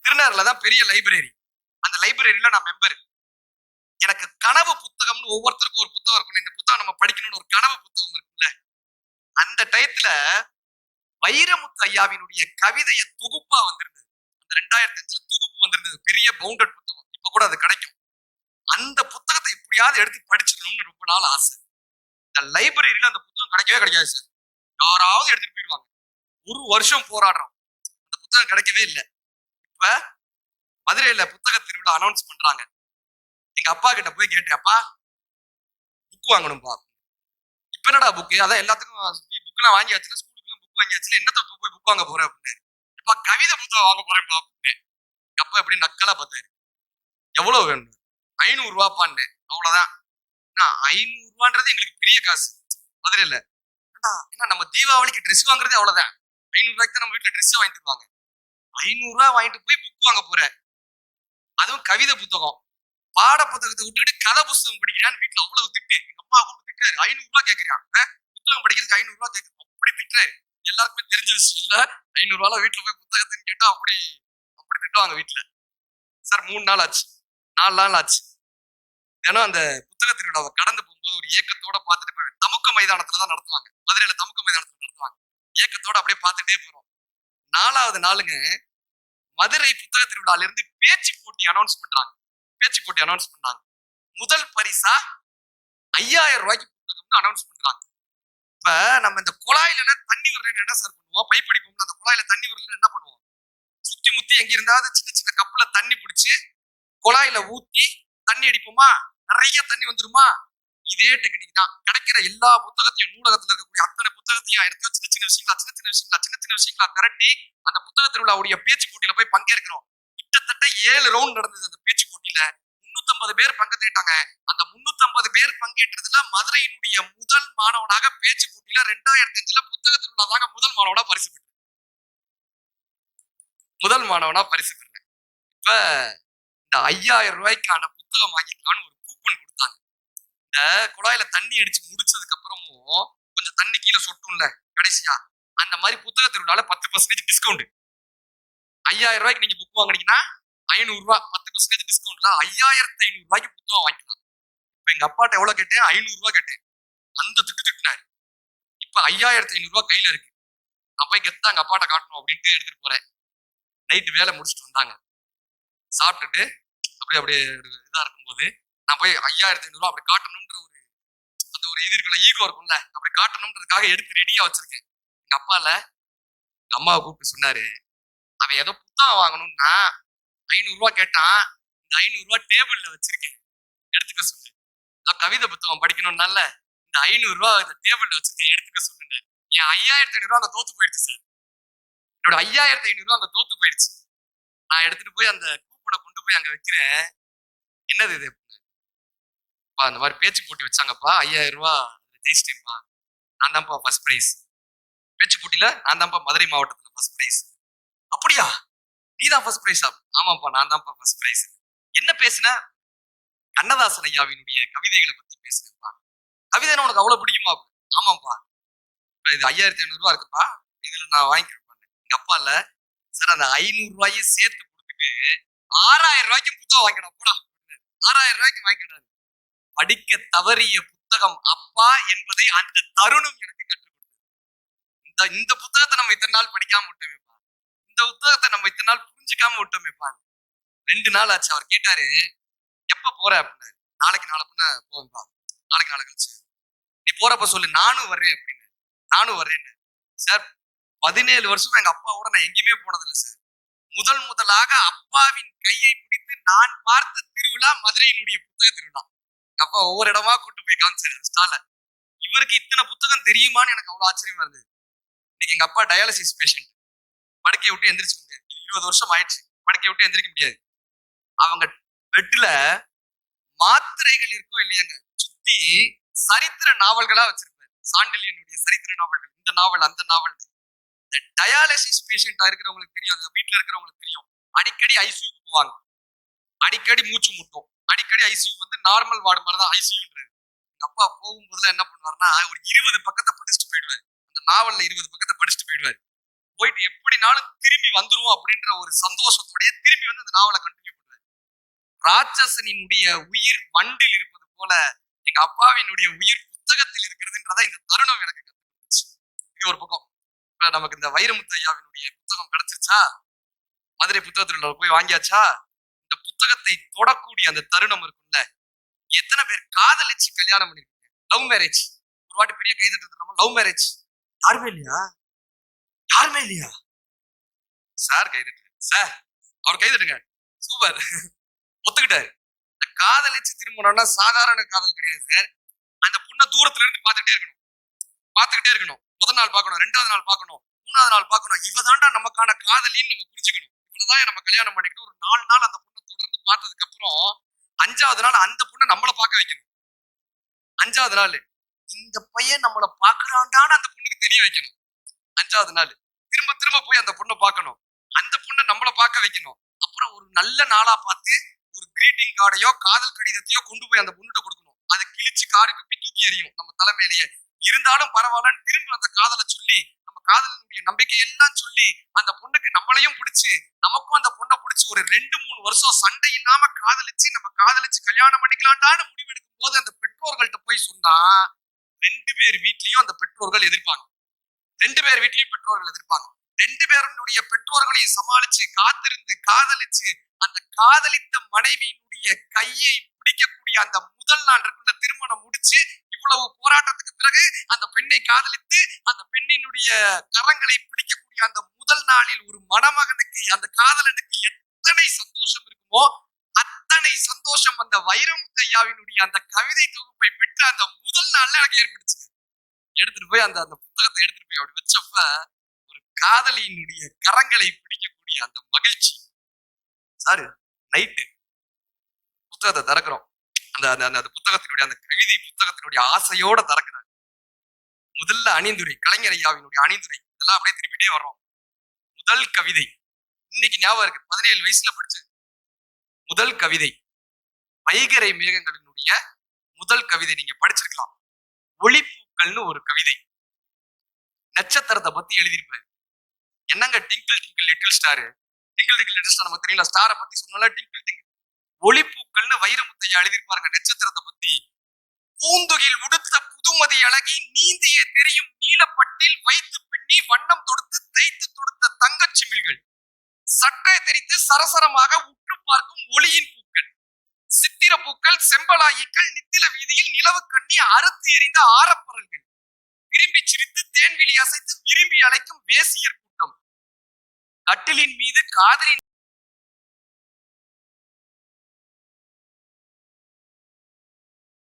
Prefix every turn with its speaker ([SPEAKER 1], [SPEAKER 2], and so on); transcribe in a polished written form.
[SPEAKER 1] திருநகர்ல தான் பெரிய லைப்ரரி. அந்த லைப்ரரியில நான் மெம்பர். எனக்கு கனவு புத்தகம்னு ஒவ்வொருத்தருக்கும் ஒரு புத்தகம் இருக்கும். இந்த புத்தகம் நம்ம படிக்கணும்னு ஒரு கனவு புத்தகம் இருக்குல்ல. அந்த டயத்துல வைரமுத்து ஐயாவினுடைய கவிதைய தொகுப்பா வந்திருந்தது. அந்த 2005 தொகுப்பு வந்திருந்தது. பெரிய பவுண்டட் புத்தகம். இப்ப கூட அது கிடைக்கும். அந்த புத்தகத்தை எப்படியாவது எடுத்து படிச்சிடணும்னு ரொம்ப நாள் ஆசை. இந்த லைப்ரரியில அந்த புத்தகம் கிடைக்கவே கிடைக்காது சார். யாராவது எடுத்துட்டு போயிடுவாங்க. ஒரு வருஷம் போராடுறோம். அந்த புத்தகம் கிடைக்கவே இல்லை. இப்ப மதுரையில புத்தக திருவிழா அனௌன்ஸ் பண்றாங்க. எங்க அப்பா கிட்ட போய் கேட்டேன், அப்பா புக் வாங்கணும்பா. இப்ப என்னடா புக்கு? அதான் எல்லாத்துக்கும் புக்லாம் வாங்கியாச்சுல, ஸ்கூலுக்குலாம் புக் வாங்கியாச்சுல, என்னத்த போய் புக் வாங்க போறேன் அப்படின்னு. இப்ப கவிதை புத்தகம் வாங்க போறேன்ப்பா அப்படின்னு. எங்க அப்பா எப்படி நக்கலா பார்த்தாரு. எவ்வளவு வேணும்? 500 ரூபாப்பான்னு. அவ்வளவுதான். 500 ரூபான்றது எங்களுக்கு பெரிய காசு மதுரையில. ஏன்னா நம்ம தீபாவளிக்கு ட்ரெஸ் வாங்குறதே அவ்வளவுதான். 500 ரூபாய்க்கு தான் நம்ம வீட்டுல ட்ரெஸ் வாங்கி தருவாங்க. 500 ரூபாய் வாங்கிட்டு போய் புக் வாங்க போறேன். அதுவும் கவிதை புத்தகம். பாட புத்தகத்தை விட்டுக்கிட்டு கதை புத்தகம் படிக்கிறான்னு வீட்டுல அவ்வளவு திட்டு. எங்க அப்பா கூப்பிட்டு திட்டாரு. 500 ரூபாய் கேட்கிறான். புத்தகம் படிக்கிறதுக்கு 500 ரூபாய் கேட்குது. அப்படி திட்டாரு. எல்லாருக்குமே தெரிஞ்ச விஷயம் இல்ல. 500 ரூபாய் வீட்டுல போய் புத்தகத்துன்னு கேட்டா அப்படி திட்டுவாங்க வீட்டுல. சார் 3 நாள் ஆச்சு, 4 நாள் ஆச்சு. ஏன்னா அந்த புத்தக திருவிழாவை கடந்து போகும்போது ஒரு ஏக்கத்தோட பார்த்துட்டு போய் தமுக்க மைதானத்துலதான் நடத்துவாங்க. மதுரையில தமுக்க மைதானத்துல நடத்துவாங்க. ஏக்கத்தோட அப்படியே பார்த்துட்டே போறோம். 4வது நாளுங்க மதுரை புத்தக திருவிழால இருந்து பேச்சு போட்டி அனௌன்ஸ் பண்றாங்க. பேச்சு போட்டி அனௌன்ஸ் பண்ணாங்க. முதல் பரிசா 5000 ரூபாய்க்கு புத்தகம்னு அனௌன்ஸ் பண்றாங்க. இப்ப நம்ம இந்த குழாயில தண்ணி வரலன்னு என்ன சார் பண்ணுவோம்? பைப் அடிப்போம். அந்த குழாயில தண்ணி வரலன்னு என்ன பண்ணுவோம்? சுத்தி முத்தி எங்க இருந்தாவது சின்ன சின்ன கப்புல தண்ணி பிடிச்சு குழாயில ஊத்தி தண்ணி அடிப்போமா? நிறைய தண்ணி வந்துருமா? இதே டெக்னிக் தான். கிடைக்கிற எல்லா புத்தகத்தையும், நூலகத்துல இருக்கக்கூடிய அத்தனை புத்தகத்தையும் எடுத்து சின்ன சின்ன விஷயங்களா திரட்டி அந்த புத்தக திருவிழாவுடைய பேச்சு போட்டியில போய் பங்கேற்கிறோம். கிட்டத்தட்ட 7 ரவுண்ட் நடந்தது அந்த பேச்சு போட்டியில. 350 பேர் பங்கேற்றாங்க. அந்த 350 பேர் பங்கேற்றதுல மதுரையினுடைய முதல் மாணவனாக பேச்சு போட்டியில 2005 புத்தக திருவிழா தாங்க முதல் மாணவனா பரிசு பெற்றேன். இப்ப இந்த 5000 ரூபாய்க்கான புத்தகம் வாங்கிக்கலான்னு ஒரு கூப்பன் கொடுத்தாங்க. இந்த குழாயில தண்ணி அடிச்சு முடிச்சதுக்கு அப்புறமும் கொஞ்சம் தண்ணி கீழே சொட்டும்ல கடைசியா, அந்த மாதிரி புத்தக திருவிழால 10% டிஸ்கவுண்ட். 5000 ரூபாய்க்கு நீங்க புக் வாங்கினீங்கன்னா 500 ரூபாய் 10% டிஸ்கவுண்ட்ல 5500 ரூபாய்க்கு புத்தகம் வாங்கிக்கலாம். இப்ப எங்க அப்பாட்ட எவ்வளவு கேட்டேன்? 500 ரூபாய் கேட்டேன். அந்த திட்டினாரு. இப்ப 5500 ரூபாய் கையில இருக்கு. நான் போய் கெத்தா எங்க அப்பாட்ட காட்டணும் அப்படின்ட்டு எடுத்துட்டு போறேன். நைட்டு வேலை முடிச்சுட்டு வந்தாங்க. சாப்பிட்டுட்டு அப்படியே இதா இருக்கும்போது நான் போய் 5500 ரூபாய் அப்படி காட்டணும்ன்ற ஒரு இது இருக்குல்ல, ஈகோ இருக்கும்ல, அப்படி காட்டணும்ன்றதுக்காக எடுத்து ரெடியா வச்சிருக்கேன். எங்க அப்பால எங்க அம்மாவை கூப்பிட்டு சொன்னாரு, அவன் ஏதோ புத்தகம் வாங்கணும்னா 500 ரூபாய் கேட்டான். இந்த 500 ரூபாய் டேபிள்ல வச்சிருக்கேன், எடுத்துக்க சொல்லு. நான் கவிதை புத்தகம் படிக்கணும்னால இந்த 500 ரூபாய் இந்த டேபிள்ல வச்சிருக்கேன், எடுத்துக்க சொல்லுங்க. என் 5500 ரூபாய் அங்க தோத்து போயிடுச்சு சார். என்னோட 5500 ரூபாய் அங்க தோத்து போயிடுச்சு. நான் எடுத்துட்டு போய் அந்த கூப்பனை கொண்டு போய் அங்க வைக்கிறேன். என்னது இது? அந்த மாதிரி பேச்சு போட்டி வச்சாங்கப்பா, 5000 ரூபாய் ஜெயிச்சிட்டேன்ப்பா. நான் தான்ப்பா ஃபர்ஸ்ட் பிரைஸ். பேச்சு போட்டியில நான் தான்ப்பா மதுரை மாவட்டத்துல ஃபர்ஸ்ட் பிரைஸ். அப்படியா? நீதான் ஃபர்ஸ்ட் பிரைஸா? ஆமாப்பா, நான் தான்ப்பா ஃபர்ஸ்ட் பிரைஸ். என்ன பேசுன? கண்ணதாசன் ஐயாவினுடைய கவிதைகளை பத்தி பேசுனேன்ப்பா. கவிதை உனக்கு அவ்வளவு பிடிக்குமா? ஆமாப்பா. இது 5500 ரூபாய் இருக்குப்பா, இதுல நான் வாங்கிக்கிறேன். எங்க அப்பா இல்ல சார், அந்த 500 ரூபாயும் சேர்த்து கொடுத்துட்டு 6000 ரூபாய்க்கு புத்தகம் வாங்கிடும் போடா. 6000 ரூபாய்க்கு வாங்கிக்கிறாரு. படிக்க தவறிய புத்தகம் அப்பா என்பதை அந்த தருணம் எனக்கு கற்றுக் கொடுத்தது. இந்த புத்தகத்தை நம்ம இத்தனை நாள் படிக்காம விட்டோமேப்பா, இந்த புத்தகத்தை நம்ம இத்தனை நாள் புரிஞ்சுக்காம விட்டோமேப்பா. 2 நாள் ஆச்சு. அவர் கேட்டாரு, எப்ப போற அப்படின்னு. நாளைக்கு நாளை பின்ன போவேன்பா. நாளைக்கு நாளை கழிச்சு நீ போறப்ப சொல்லு, நானும் வர்றேன் அப்படின்னு. நானும் வர்றேன்னு. சார் 17 வருஷமா எங்க அப்பாவோட நான் எங்கேயுமே போனதில்லை சார். முதலாக அப்பாவின் கையை பிடித்து நான் பார்த்த திருவிழா மதுரையினுடைய புத்தக திருவிழா. அப்பா ஒவ்வொரு இடமா கூட்டு போய் காமிச்சாரு ஸ்டால. இவருக்கு இத்தனை புத்தகம் தெரியுமான்னு எனக்கு அவ்வளவு ஆச்சரியமா இருந்தது. இன்னைக்கு எங்க அப்பா டயாலிசிஸ் பேஷண்ட். படுக்கையை விட்டு எந்திரிச்சு முடியாது. 20 வருஷம் ஆயிடுச்சு. படுக்கையை விட்டு எந்திரிக்க முடியாது. அவங்க பெட்ல மாத்திரைகள் இருக்கோ இல்லையாங்க, சுத்தி சரித்திர நாவல்களா வச்சிருப்பாரு. சாண்டிலியனுடைய சரித்திர நாவல்கள், இந்த நாவல் அந்த நாவல். இந்த டயாலிசிஸ் பேஷண்டா இருக்கிறவங்களுக்கு தெரியும், அந்த வீட்டுல இருக்கிறவங்களுக்கு தெரியும். அடிக்கடி ஐசியூக்கு போவாங்க, அடிக்கடி மூச்சு முட்டும், அடிக்கடி ஐசியூ வந்து நார்மல் வார்டு மாதிரிதான் ஐசியூன்றது. எங்க அப்பா போகும்போதுல என்ன பண்ணுவாருன்னா, ஒரு 20 பக்கத்தை படிச்சுட்டு போயிடுவாரு. அந்த நாவல்ல 20 பக்கத்தை படிச்சுட்டு போயிடுவாரு. போயிட்டு எப்படினாலும் திரும்பி வந்துருவோம் அப்படின்ற ஒரு சந்தோஷத்தோடய திரும்பி வந்து அந்த நாவலை கண்டினியூ பண்றாரு. ராட்சசனினுடைய உயிர் வண்டில் இருப்பது போல எங்க அப்பாவினுடைய உயிர் புத்தகத்தில் இருக்கிறதுன்றத இந்த தருணம் எனக்கு கத்துக்கிச்சு. இது ஒரு பக்கம். நமக்கு இந்த வைரமுத்து ஐயாவினுடைய புத்தகம் கிடைச்சிருச்சா, மதுரை புத்தகத்துல போய் வாங்கியாச்சா, இந்த புத்தகத்தை தொடக்கூடிய அந்த தருணம் இருக்கும்ல, எத்தனை பேர் காதலிச்சு கல்யாணம் பண்ணிருக்கீங்க? லவ் மேரேஜ் ஒரு வாட்டி பெரிய கைதட்டு. லவ் மேரேஜ் யாருமே இல்லையா? யாருமே இல்லையா சார்? கைதட்டு சார், அவர் கைதட்டுங்க. சூப்பர், ஒத்துக்கிட்டாரு. இந்த காதலிச்சு திருமணம்னா சாதாரண காதல் கிடையாது சார். அந்த பொண்ணை தூரத்துல இருந்து பார்த்துட்டே இருக்கணும். முதல் நாள் பார்க்கணும், 2வது நாள் பார்க்கணும், 3வது நாள் பார்க்கணும். இவதாண்டா நமக்கான காதலின்னு நம்ம புரிஞ்சுக்கணும். இவ்வளவுதான் நம்ம கல்யாணம் பண்ணிக்கணும். ஒரு 4 நாள் அந்த பொண்ணை தொடர்ந்து பார்த்ததுக்கு அப்புறம் 5வது நாள் அந்த பொண்ணை நம்மள பார்க்க வைக்கணும். 5வது நாள் இந்த பையன் நம்மள பாக்குறான்டான்னு அந்த பொண்ணுக்கு தெரிய வைக்கணும். 5வது நாள் திரும்ப திரும்ப போய் அந்த பொண்ணை பார்க்கணும். அந்த பொண்ணை நம்மள பார்க்க வைக்கணும். அப்புறம் ஒரு நல்ல நாளா பார்த்து ஒரு கிரீட்டிங் கார்டையோ காதல் கடிதத்தையோ கொண்டு போய் அந்த பொண்ணுகிட்ட கொடுக்கணும். அதை கிழிச்சு காருக்கு போய் தூக்கி எறியும் நம்ம தலைமையிலேயே. இருந்தாலும் பரவாயில்லன்னு திரும்ப அந்த காதலை சொல்லி, நம்ம காதலினுடைய நம்பிக்கையெல்லாம் சொல்லி, அந்த பொண்ணுக்கு நம்மளையும் பிடிச்சு, நமக்கும் அந்த பொண்ணை பிடிச்சு ஒரு 2-3 வருஷம் சண்டை இல்லாம காதலிச்சு, நம்ம காதலிச்சு கல்யாணம் பண்ணிக்கலாம்டான்னு முடிவெடுக்கும் போது அந்த பெற்றோர்கள்ட்ட போய் சொன்னா 2 பேர் வீட்லயும் அந்த பெற்றோர்கள் எதிர்ப்பாங்க. 2 பேர் வீட்லயும் பெற்றோர்கள் எதிர்ப்பாங்க. 2 பேருடைய பெற்றோர்களையும் சமாளிச்சு காத்திருந்து காதலிச்சு அந்த காதலித்த மனைவியினுடைய கையை பிடிக்கக்கூடிய அந்த முதல் நாள் இருக்குள்ள திருமணம் முடிச்சு இவ்வளவு போராட்டத்துக்கு பிறகு அந்த பெண்ணை காதலித்து அந்த பெண்ணினுடைய கரங்களை பிடிக்கக்கூடிய அந்த முதல் நாளில் ஒரு மணமகனுக்கு அந்த காதலனுக்கு எத்தனை சந்தோஷம் இருக்குமோ அத்தனை சந்தோஷம் அந்த வைரமுத்து ஐயாவினுடைய அந்த கவிதை தொகுப்பை பெற்று அந்த முதல் நாள்ல எனக்கு ஏற்படுச்சு. எடுத்துட்டு போய் அந்த புத்தகத்தை எடுத்துட்டு போய் அப்படி வச்சப்ப ஒரு காதலியினுடைய கரங்களை பிடிக்கக்கூடிய அந்த மகிழ்ச்சி. சாரு நைட்டு புத்தகத்தை திறக்கிறோம். அந்த புத்தகத்தினுடைய அந்த கவிதை புத்தகத்தினுடைய ஆசையோட திறக்கிறாங்க. முதல்ல அணிந்துரை, கலைஞர் ஐயாவினுடைய அணிந்துரை, இதெல்லாம் அப்படியே திருப்பிட்டே வர்றோம். முதல் கவிதை இன்னைக்கு ஞாபகம் இருக்கு, 17 வயசுல படிச்சு முதல் கவிதை வைகறை மேகங்களினுடைய முதல் கவிதை. நீங்க படிச்சிருக்கலாம். ஒளிப்பூக்கள்னு ஒரு கவிதை. நட்சத்திரத்தை பத்தி எழுதியிருப்பாரு. என்னங்க டிங்கிள் டிங்கிள் லிட்டில் ஸ்டார், டிங்கிள் டிங்கிள் லிட்டில் ஸ்டார் நமக்கு தெரியல. ஸ்டாரை பத்தி சொன்னால டிங்கிள் டிங்கிள். ஒளிப்பூக்கள்னு வைரமுத்தையா எழுதியிருப்பாருங்க நட்சத்திரத்தை பத்தி. பூந்துகில் உடுத்த புதுமதி அழகி நீந்திய தெரியும் நீலப்பட்டில் வைத்து பின்னி வண்ணம் தொடுத்து தைத்து தொடுத்த தங்கச்சிமிழ்கள் சட்டை தெரித்து சரசரமாக உற்று பார்க்கும் ஒளியின் பூக்கள் சித்திர பூக்கள் செம்பலாயிக்கள் நித்தில வீதியில் நிலவு கண்ணி அறுத்து எறிந்த ஆரப்பரல்கள் விரும்பி சிரித்து தேன்விழி அசைத்து விரும்பி அழைக்கும் வேசியர் கூட்டம் கட்டிலின் மீது காதலின்